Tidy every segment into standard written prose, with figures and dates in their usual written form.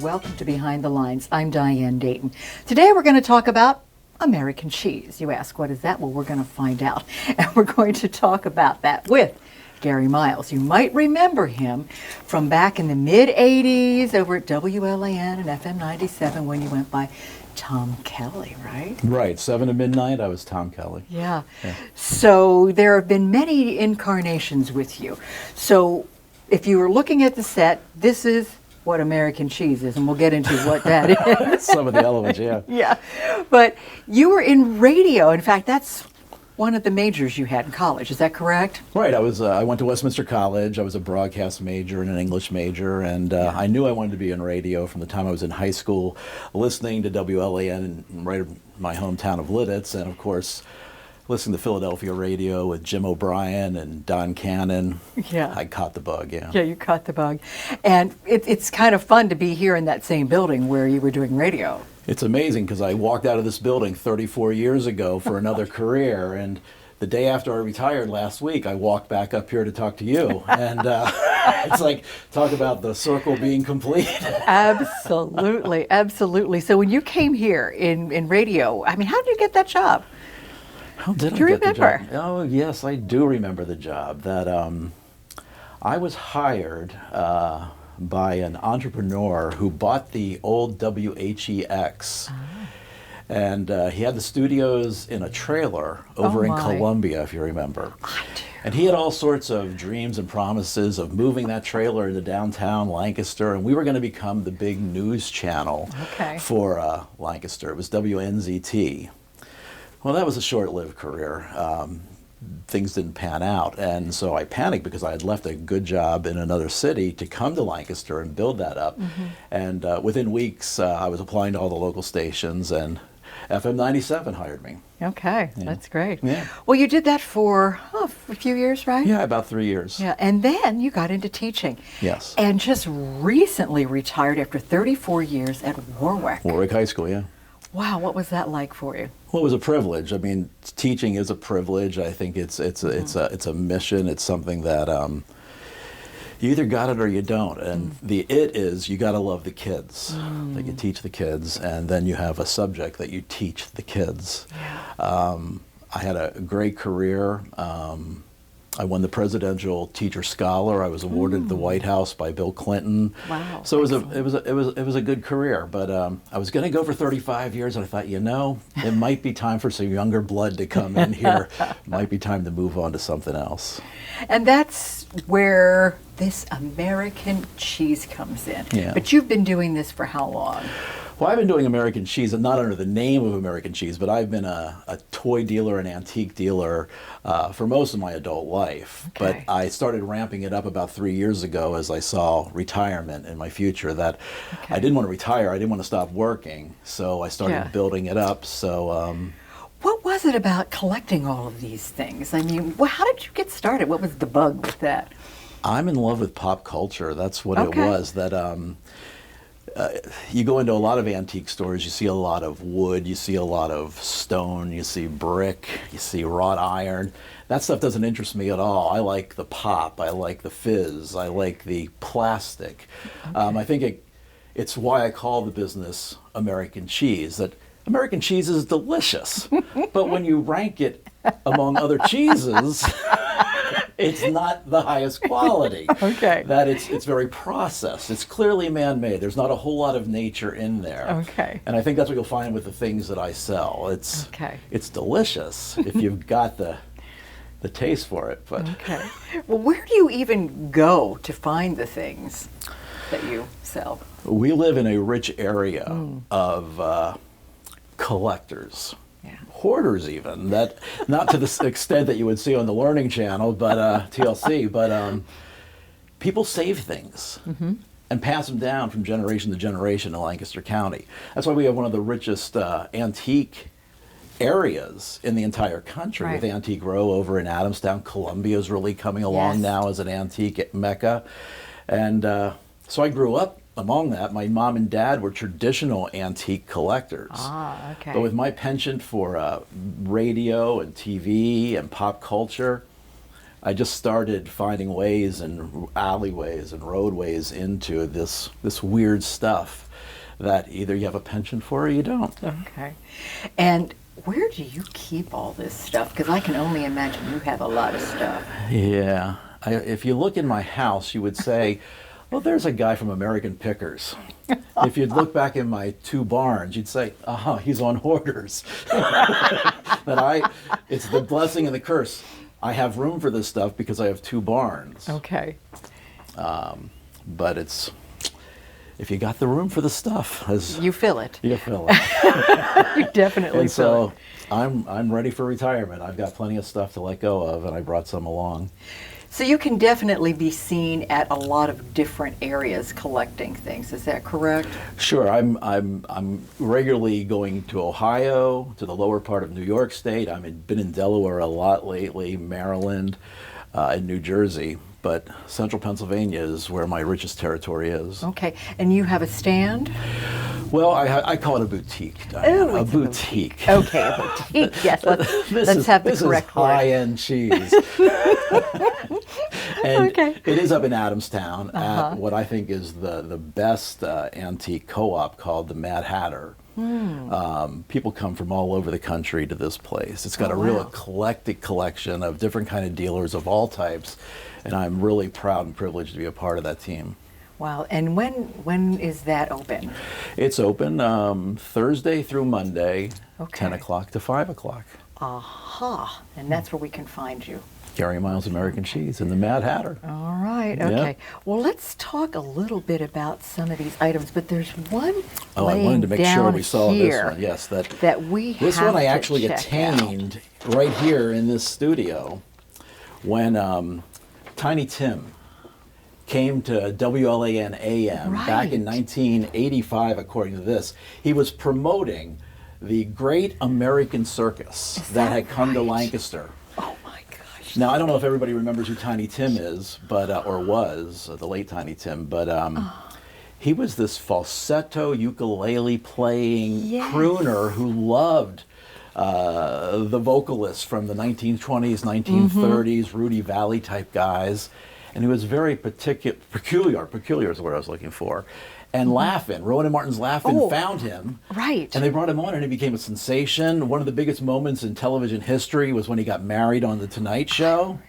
welcome to Behind the Lines. I'm Diane Dayton. Today we're going to talk about American cheese. You ask, what is that? Well, we're going to find out. And we're going to talk about that with Gary Miles. You might remember him from back in the mid-'80s over at WLAN and FM 97 when you went by Tom Kelly, right? Right, 7 to midnight, I was Tom Kelly. Yeah. So there have been many incarnations with you. So if you were looking at the set, this is what American cheese is, and we'll get into what that is. Some of the elements, yeah. Yeah. But you were in radio. In fact, that's one of the majors you had in college. Is that correct? Right, I went to Westminster College. I was a broadcast major and an English major, and I knew I wanted to be in radio from the time I was in high school, listening to WLAN right in my hometown of Lidditz, and of course, listening to Philadelphia radio with Jim O'Brien and Don Cannon. Yeah. I caught the bug, yeah. Yeah, you caught the bug. And it's kind of fun to be here in that same building where you were doing radio. It's amazing because I walked out of this building 34 years ago for another career, and the day after I retired last week, I walked back up here to talk to you. And it's like, talk about the circle being complete. Absolutely, absolutely. So when you came here in radio, I mean, how did you get that job? How did Do you I get remember? the job? Oh, yes, I do remember the job. That I was hired by an entrepreneur who bought the old WHEX. And he had the studios in a trailer over in Columbia, if you remember. I do. And he had all sorts of dreams and promises of moving that trailer into downtown Lancaster, and we were going to become the big news channel for Lancaster. It was WNZT. Well, that was a short-lived career. Things didn't pan out, and so I panicked because I had left a good job in another city to come to Lancaster and build that up. And within weeks, I was applying to all the local stations, and FM 97 hired me. Okay, that's great. Yeah. Well, you did that for a few years, right? Yeah, about 3 years. Yeah, and then you got into teaching. Yes. And just recently retired after 34 years at Warwick. Warwick High School, yeah. Wow, what was that like for you? Well, it was a privilege. I mean, teaching is a privilege. I think it's a mission. It's something that you either got it or you don't. And the it is you got to love the kids. That you teach the kids, and then you have a subject that you teach the kids. Yeah. I had a great career. I won the Presidential Teacher Scholar. I was awarded the White House by Bill Clinton. Wow. So it was a good career. But I was going to go for 35 years, and I thought, it might be time for some younger blood to come in here. It might be time to move on to something else. And that's where this American cheese comes in. Yeah. But you've been doing this for how long? Well, I've been doing American cheese, and not under the name of American cheese, but I've been a toy dealer, an antique dealer for most of my adult life. Okay. But I started ramping it up about 3 years ago as I saw retirement in my future, that I didn't want to retire. I didn't want to stop working, so I started building it up. So. What was it about collecting all of these things? I mean, how did you get started? What was the bug with that? I'm in love with pop culture. That's what it was. That you go into a lot of antique stores, you see a lot of wood, you see a lot of stone, you see brick, you see wrought iron. That stuff doesn't interest me at all. I like the pop, I like the fizz, I like the plastic. I think it's why I call the business American cheese, that American cheese is delicious, but when you rank it among other cheeses, it's not the highest quality. Okay. That it's very processed. It's clearly man-made. There's not a whole lot of nature in there. Okay. And I think that's what you'll find with the things that I sell. It's delicious if you've got the taste for it. But Well, where do you even go to find the things that you sell? we live in a rich area of collectors. Hoarders even, that not to the extent that you would see on the Learning Channel, but TLC, but people save things and pass them down from generation to generation in Lancaster County. That's why we have one of the richest antique areas in the entire country, with Antique Row over in Adamstown. Columbia is really coming along now as an antique mecca. And so I grew up among that. My mom and dad were traditional antique collectors. But with my penchant for radio and TV and pop culture, I just started finding ways and alleyways and roadways into this weird stuff. that either you have a penchant for or you don't. Okay. And where do you keep all this stuff? Because I can only imagine you have a lot of stuff. Yeah. If you look in my house, you would say, well, there's a guy from American Pickers. If you'd look back in my 2 barns, you'd say, he's on Hoarders. It's the blessing and the curse. I have room for this stuff because I have 2 barns. Okay. But if you got the room for the stuff, You fill it. you fill it. You definitely And fill it. so I'm ready for retirement. I've got plenty of stuff to let go of, and I brought some along. So you can definitely be seen at a lot of different areas collecting things. Is that correct? Sure, I'm regularly going to Ohio, to the lower part of New York State. I've been in Delaware a lot lately, Maryland, and New Jersey. But central Pennsylvania is where my richest territory is. Okay. And you have a stand? Well, I call it a boutique, Diane. Oh, a it's boutique. Okay, a boutique. Yes, let's have the correct This is word. high-end cheese. And Okay. it is up in Adamstown at what I think is the best antique co-op called the Mad Hatter. People come from all over the country to this place. It's got a real wow. eclectic collection of different kind of dealers of all types, and I'm really proud and privileged to be a part of that team. Wow. And when is that open? It's open Thursday through Monday, Okay. 10 o'clock to 5 o'clock. Aha. And that's where we can find you. Gary Miles American Cheese and the Mad Hatter. All right. Yeah. Okay. Well, let's talk a little bit about some of these items, but there's one I laying wanted to make sure down we saw this here one. Yes, that we this have one I to actually check out. attained right here in this studio when Tiny Tim came to WLAN AM back in Right. 1985, according to this. He was promoting the Great American Circus Is that that had come to right? Lancaster. Oh my gosh. Now, I don't know if everybody remembers who Tiny Tim is, but or was, the late Tiny Tim, but he was this falsetto ukulele playing Yes. crooner who loved the vocalists from the 1920s, 1930s, Rudy Valley type guys. And he was very peculiar is what I was looking for. And Laugh-In, Rowan and Martin's Laugh-In Oh, found him. right. And they brought him on and he became a sensation. One of the biggest moments in television history was when he got married on The Tonight Show.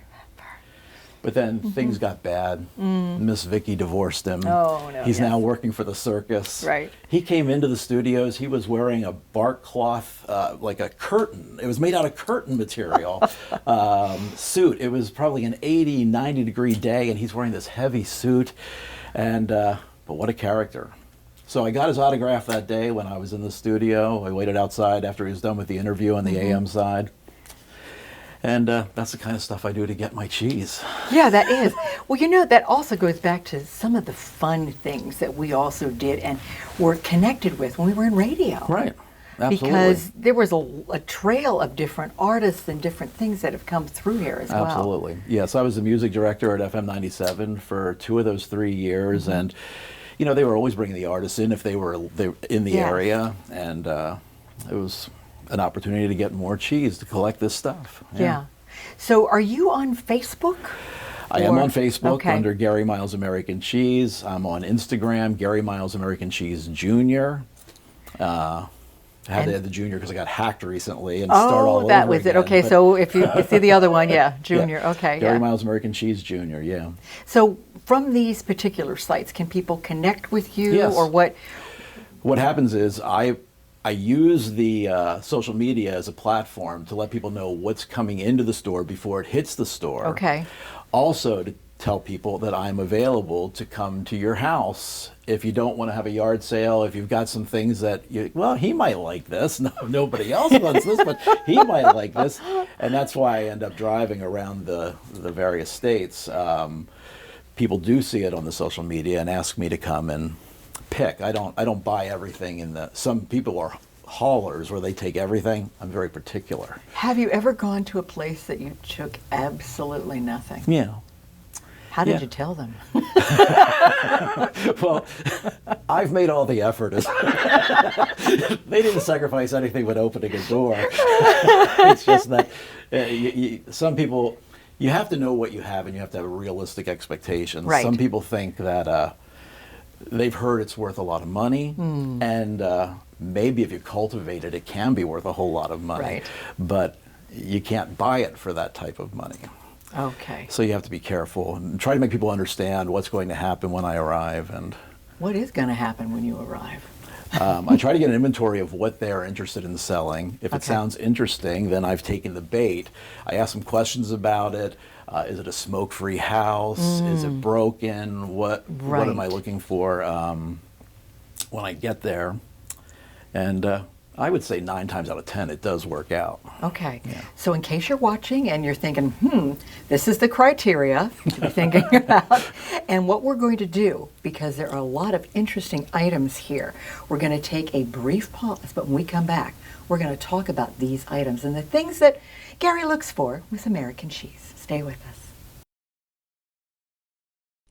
But then things got bad. Miss Vicky divorced him. Oh, no, He's yes. now working for the circus. Right. He came into the studios. He was wearing a bark cloth, like a curtain. It was made out of curtain material suit. It was probably an 80, 90-degree day, and he's wearing this heavy suit. And but what a character. So I got his autograph that day when I was in the studio. I waited outside after he was done with the interview on the AM side. And that's the kind of stuff I do to get my cheese. Yeah, that is. Well, you know, that also goes back to some of the fun things that we also did and were connected with when we were in radio. Right. Absolutely. Because there was a trail of different artists and different things that have come through here as well. Absolutely. Yes, I was the music director at FM 97 for 2 of those 3 years. And, you know, they were always bringing the artists in if they were in the Yes. area. And it was an opportunity to get more cheese, to collect this stuff. Yeah. So are you on Facebook? I am Or- on Facebook okay. under Gary Miles American Cheese. I'm on Instagram, Gary Miles American Cheese Jr. I had to add the junior because I got hacked recently and start all over that was it. again, Okay, but- so if you see the other one, yeah, Junior. Yeah. Okay, Gary yeah. Miles American Cheese Jr., yeah. So from these particular sites, can people connect with you Yes. or what? What happens is I use the social media as a platform to let people know what's coming into the store before it hits the store. Okay. Also to tell people that I'm available to come to your house if you don't want to have a yard sale, if you've got some things that he might like this. No, nobody else wants this, but he might like this. And that's why I end up driving around the various states. People do see it on the social media and ask me to come and pick. I don't buy everything some people are haulers where they take everything. I'm very particular. Have you ever gone to a place that you took absolutely nothing? Yeah. How did Yeah. you tell them? Well, I've made all the effort. They didn't sacrifice anything but opening a door. It's just that some people, you have to know what you have and you have to have realistic expectations. Right. Some people think that they've heard it's worth a lot of money, and maybe if you cultivate it, it can be worth a whole lot of money. Right. But you can't buy it for that type of money. Okay. So you have to be careful and try to make people understand what's going to happen when I arrive. And What is going to happen when you arrive? I try to get an inventory of what they're interested in selling. If it Okay. sounds interesting, then I've taken the bait. I ask them questions about it. Is it a smoke-free house? Is it broken? What am I Right. looking for when I get there? And I would say 9 times out of 10, it does work out. Okay. So in case you're watching and you're thinking, this is the criteria to be thinking about, and what we're going to do, because there are a lot of interesting items here, we're going to take a brief pause, but when we come back, we're going to talk about these items and the things that Gary looks for with American cheese. Stay with us.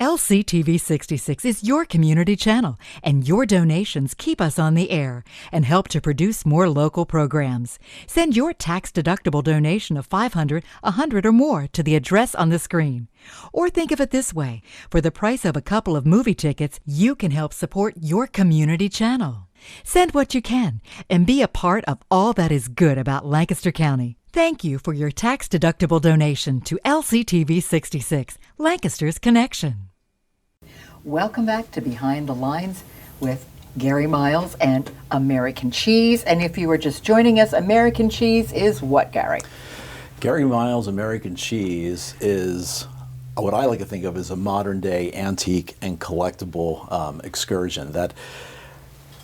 LCTV 66 is your community channel, and your donations keep us on the air and help to produce more local programs. Send your tax-deductible donation of $500, $100, or more to the address on the screen. Or think of it this way: for the price of a couple of movie tickets, you can help support your community channel. Send what you can and be a part of all that is good about Lancaster County. Thank you for your tax-deductible donation to LCTV 66, Lancaster's Connection. Welcome back to Behind the Lines with Gary Miles and American cheese. And if you were just joining us, American cheese is what, Gary? Gary Miles American Cheese is what I like to think of as a modern day antique and collectible excursion that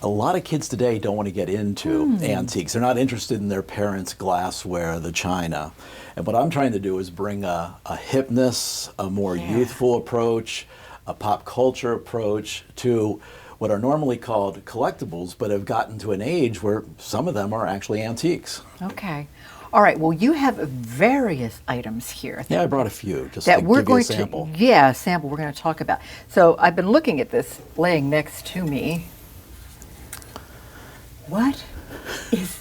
a lot of kids today don't want to get into antiques. They're not interested in their parents' glassware, the china. And what I'm trying to do is bring a hipness, a more youthful approach, a pop culture approach to what are normally called collectibles, but have gotten to an age where some of them are actually antiques. Okay. All right. Well, you have various items here. Yeah, I brought a few just that to we're give you going a sample. sample we're going to talk about. So I've been looking at this laying next to me. What is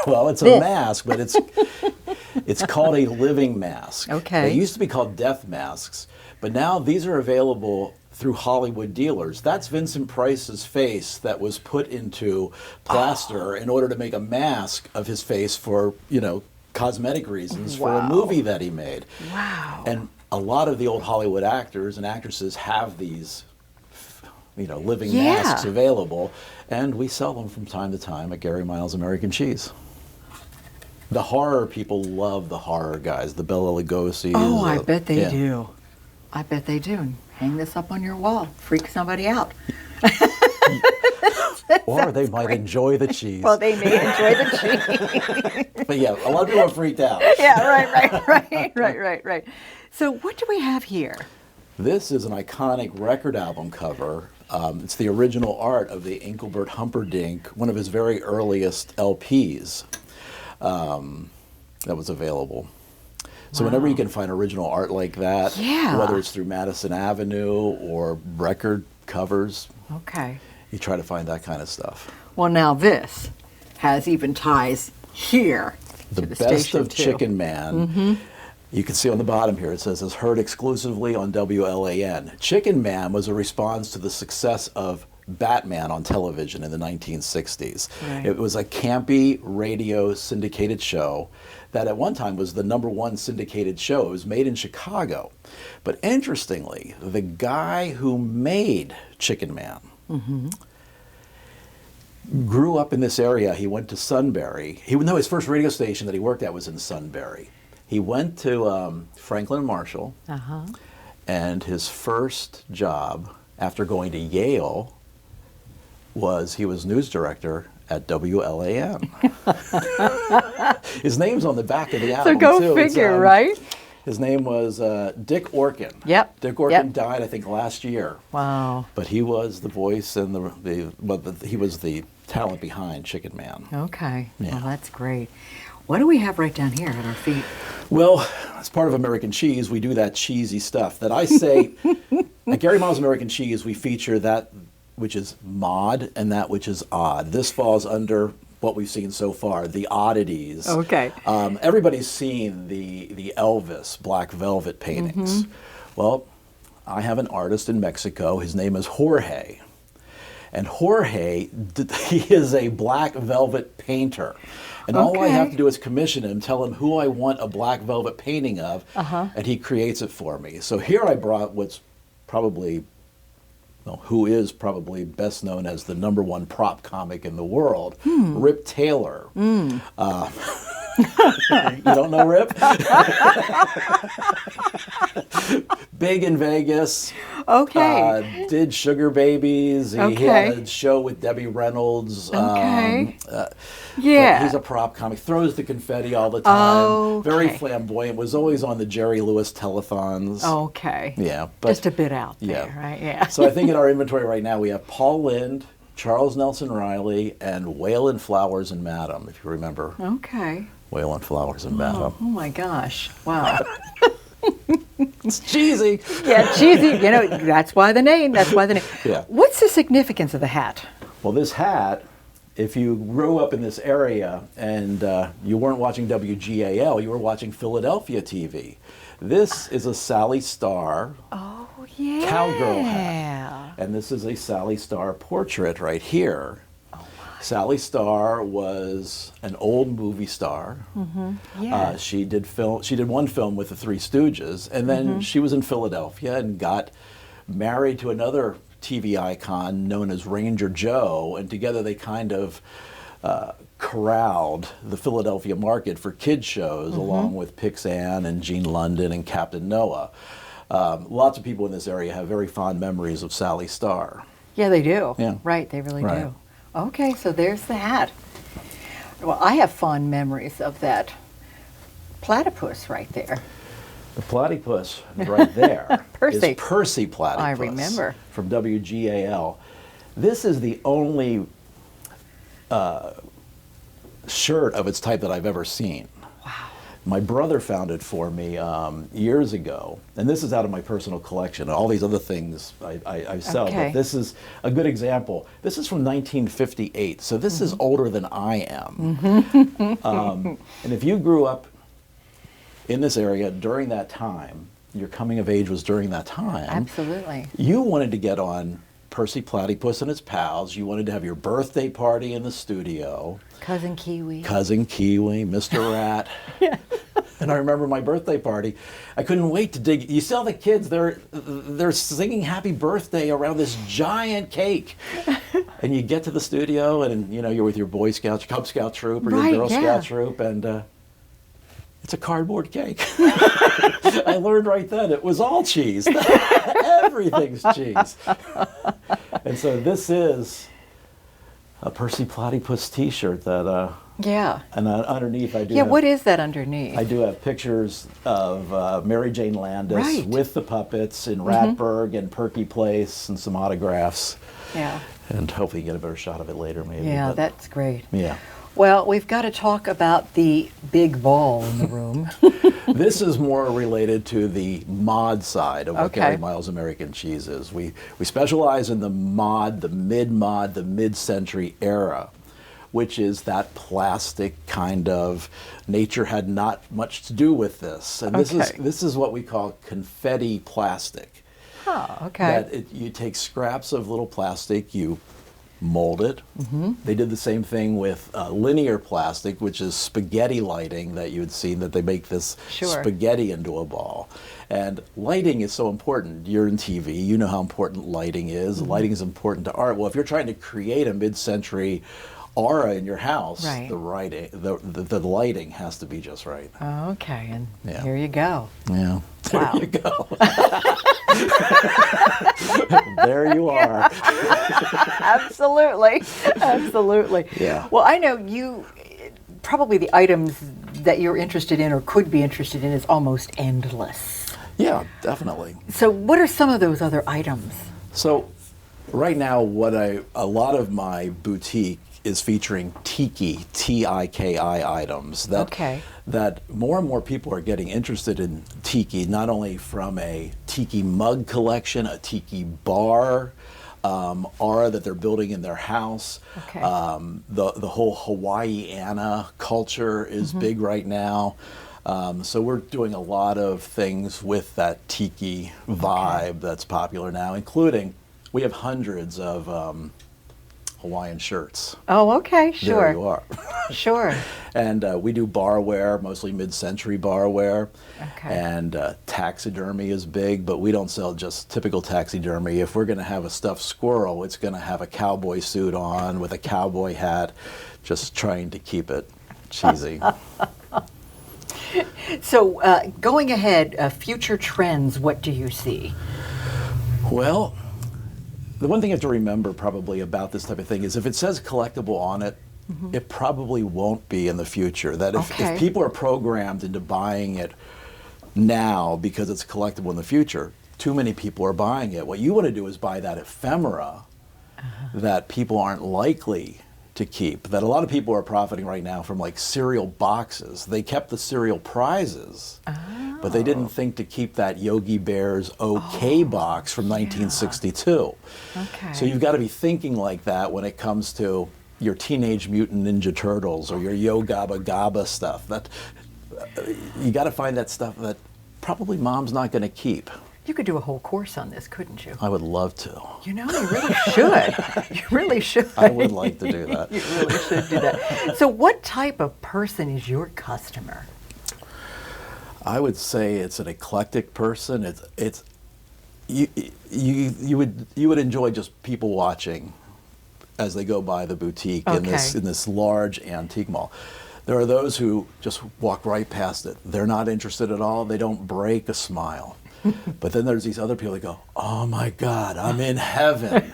Well, it's a this? mask, but it's called a living mask. Okay. They used to be called death masks, but now these are available through Hollywood dealers. That's Vincent Price's face that was put into plaster in order to make a mask of his face for, cosmetic reasons for a Wow. movie that he made. Wow. And a lot of the old Hollywood actors and actresses have these living Yeah. masks available, and we sell them from time to time at Gary Miles American Cheese. The horror people love the horror guys, the Bela Lugosi's. Oh, I bet they yeah. do. I bet they do. Hang this up on your wall. Freak somebody out. Or they might enjoy the cheese. Well, they may enjoy the cheese. But yeah, a lot of people are freaked out. Yeah, right. So what do we have here? This is an iconic record album cover. It's the original art of the Engelbert Humperdinck, one of his very earliest LPs that was available. So whenever you can find original art like that, Yeah. whether it's through Madison Avenue or record covers, Okay. you try to find that kind of stuff. Well, now this has even ties here The to the Best station of too. Chicken Man. You can see on the bottom here, it says, is heard exclusively on WLAN. Chicken Man was a response to the success of Batman on television in the 1960s. Right. It was a campy radio syndicated show that at one time was the #1 syndicated show. It was made in Chicago. But interestingly, the guy who made Chicken Man grew up in this area. He went to Sunbury. His first radio station that he worked at was in Sunbury. He went to Franklin and Marshall, and his first job after going to Yale was he was news director at WLAN. His name's on the back of the So album, go too. It's, figure, right? His name was Dick Orkin. Yep, Dick Orkin yep. died, I think, last year. Wow. But he was the voice and he was the talent behind Chicken Man. Okay. Yeah. Well, that's great. What do we have right down here at our feet? Well, as part of American Cheese, we do that cheesy stuff that I say, at Gary Miles American Cheese, we feature that which is mod and that which is odd. This falls under what we've seen so far, the oddities. Okay. Everybody's seen the Elvis black velvet paintings. Well, I have an artist in Mexico. His name is Jorge. And Jorge, he is a black velvet painter. And all I have to do is commission him, tell him who I want a black velvet painting of, and he creates it for me. So here I brought what's probably, well, who is probably best known as the #1 prop comic in the world, Rip Taylor. You don't know Rip? Big in Vegas. Okay. Did Sugar Babies. He had a show with Debbie Reynolds. Yeah. He's a prop comic. Throws the confetti all the time. Very flamboyant. Was always on the Jerry Lewis telethons. Okay. Yeah. But, just a bit out there, right? Yeah. So I think in our inventory right now we have Paul Lynde, Charles Nelson Riley, and Waylon Flowers and Madam, if you remember. Okay. Waylon Flowers and Madam. Oh my gosh. Wow. It's cheesy. Yeah, cheesy. You know, that's why the name. Yeah. What's the significance of the hat? Well, this hat, if you grew up in this area and you weren't watching WGAL, you were watching Philadelphia TV. This is a Sally Starr cowgirl hat. And this is a Sally Starr portrait right here. Sally Starr was an old movie star. She did one film with the Three Stooges, and then she was in Philadelphia and got married to another TV icon known as Ranger Joe, and together they kind of corralled the Philadelphia market for kids shows, along with Pixan and Gene London and Captain Noah. Lots of people in this area have very fond memories of Sally Starr. Yeah, they do. Yeah. Right, they really do. Okay, so there's the hat. Well, I have fond memories of that platypus right there. The platypus right there Percy. is Percy Platypus. I remember. From WGAL. This is the only shirt of its type that I've ever seen. Wow. My brother found it for me years ago, and this is out of my personal collection. All these other things I sell, but this is a good example. This is from 1958, so this is older than I am. And if you grew up in this area during that time, your coming of age was during that time. Absolutely. You wanted to get on Percy Platypus and his pals. You wanted to have your birthday party in the studio. Cousin Kiwi. Cousin Kiwi, Mr. Rat. And I remember my birthday party. I couldn't wait to dig. You see all the kids, they're singing happy birthday around this giant cake. And you get to the studio and you're with your Boy Scouts, Cub Scout troop or your Girl Scout troop, and it's a cardboard cake. I learned right then it was all cheese. Everything's cheese. And so this is a Percy Platypus t-shirt that and underneath I do what is that underneath? I do have pictures of Mary Jane Landis with the puppets in Ratburg and Perky Place and some autographs. Yeah. And hopefully you get a better shot of it later maybe. Yeah, that's great. Yeah. Well, we've got to talk about the big ball in the room. This is more related to the mod side of what Gary Miles American Cheese is. We specialize in the mod, the mid-century era, which is that plastic kind of, nature had not much to do with this. And this is what we call confetti plastic. Oh, okay. That you take scraps of little plastic, you mold it. They did the same thing with linear plastic, which is spaghetti lighting that you had seen, that they make this spaghetti into a ball. And lighting is so important. You're in TV, you know how important lighting is. Lighting is important to art. Well, if you're trying to create a mid-century aura in your house, the lighting has to be just right. Okay, and here you go. Yeah. Wow. There you go. There you are. Absolutely. Absolutely. Yeah. Well, I know probably the items that you're interested in or could be interested in is almost endless. Yeah, definitely. So what are some of those other items? So right now, a lot of my boutique is featuring tiki, T-I-K-I items. That more and more people are getting interested in tiki, not only from a tiki mug collection, a tiki bar, aura that they're building in their house. The whole Hawaiiana culture is big right now. So we're doing a lot of things with that tiki vibe that's popular now, including we have hundreds of Hawaiian shirts. Oh, okay, sure. There you are. Sure. And we do barware, mostly mid-century barware. Okay. And taxidermy is big, but we don't sell just typical taxidermy. If we're going to have a stuffed squirrel, it's going to have a cowboy suit on with a cowboy hat, just trying to keep it cheesy. So going ahead, future trends, what do you see? Well, the one thing you have to remember probably about this type of thing is if it says collectible on it, it probably won't be in the future. That if people are programmed into buying it now because it's collectible in the future, too many people are buying it. What you want to do is buy that ephemera that people aren't likely to keep. That a lot of people are profiting right now from like cereal boxes. They kept the cereal prizes, but they didn't think to keep that Yogi Bear's OK box from 1962. Okay. So you've got to be thinking like that when it comes to your Teenage Mutant Ninja Turtles or your Yo Gabba Gabba stuff. That you got to find that stuff that probably mom's not going to keep. You could do a whole course on this, couldn't you? I would love to. You know, you really should. You really should. I would like to do that. You really should do that. So what type of person is your customer? I would say it's an eclectic person. You would enjoy just people watching as they go by the boutique in this large antique mall. There are those who just walk right past it. They're not interested at all. They don't break a smile. But then there's these other people that go, oh my God, I'm in heaven.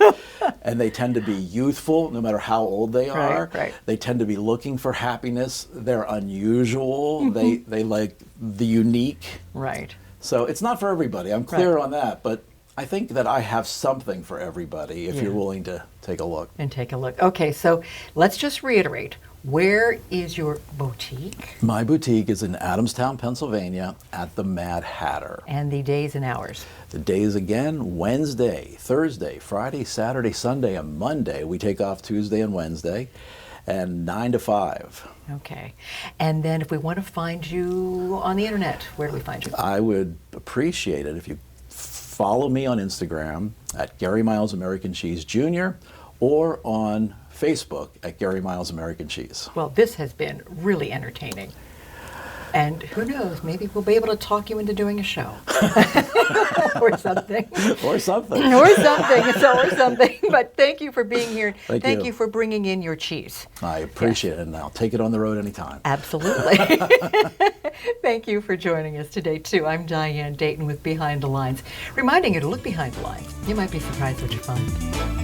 And they tend to be youthful, no matter how old they are. Right. They tend to be looking for happiness. They're unusual. They like the unique. Right. So it's not for everybody. I'm clear on that. But I think that I have something for everybody if you're willing to take a look. And take a look. Okay, so let's just reiterate. Where is your boutique? My boutique is in Adamstown, Pennsylvania at the Mad Hatter. And the days and hours? The days again, Wednesday, Thursday, Friday, Saturday, Sunday, and Monday. We take off Tuesday and Wednesday, and 9 to 5. Okay. And then if we want to find you on the internet, where do we find you? I would appreciate it if you follow me on Instagram at Gary Miles American Cheese Jr. or on Facebook at Gary Miles American Cheese. Well, this has been really entertaining. And who knows, maybe we'll be able to talk you into doing a show. Or something. Or something. Or something. Or something. But thank you for being here. Thank you for bringing in your cheese. I appreciate it, and I'll take it on the road anytime. Absolutely. Thank you for joining us today, too. I'm Diane Dayton with Behind the Lines, reminding you to look behind the lines. You might be surprised what you find.